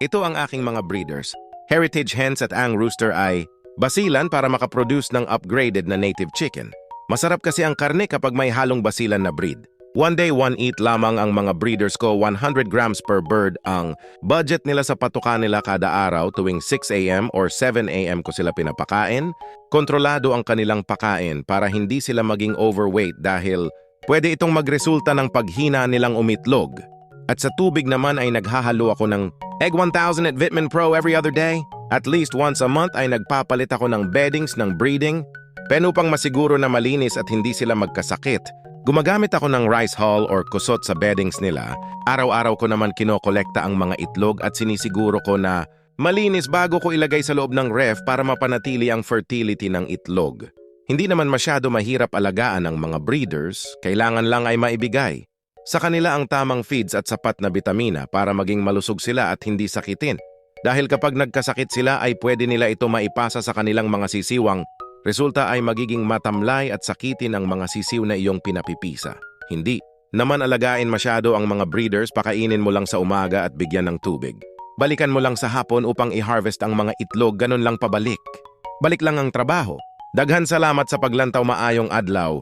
Ito ang aking mga breeders. Heritage hens at ang rooster ay basilan para makaproduce ng upgraded na native chicken. Masarap kasi ang karne kapag may halong basilan na breed. One day, one eat lamang ang mga breeders ko, 100 grams per bird ang budget nila sa patukan nila kada araw tuwing 6 a.m. or 7 a.m. ko sila pinapakain. Kontrolado ang kanilang pakain para hindi sila maging overweight dahil pwede itong magresulta ng paghina nilang umitlog. At sa tubig naman ay naghahalo ako ng Egg 1000 at Vitamin Pro every other day. At least once a month ay nagpapalit ako ng beddings ng breeding. Upang masiguro na malinis at hindi sila magkasakit. Gumagamit ako ng rice hull or kusot sa beddings nila. Araw-araw ko naman kinokolekta ang mga itlog at sinisiguro ko na malinis bago ko ilagay sa loob ng ref para mapanatili ang fertility ng itlog. Hindi naman masyado mahirap alagaan ang mga breeders, kailangan lang ay maibigay sa kanila ang tamang feeds at sapat na bitamina para maging malusog sila at hindi sakitin. Dahil kapag nagkasakit sila ay pwede nila ito maipasa sa kanilang mga sisiwang. Resulta ay magiging matamlay at sakitin ang mga sisiw na iyong pinapipisa. Hindi naman alagain masyado ang mga breeders, pakainin mo lang sa umaga at bigyan ng tubig. Balikan mo lang sa hapon upang i-harvest ang mga itlog, ganun lang pabalik. Balik lang ang trabaho. Daghan salamat sa paglantaw, maayong adlaw.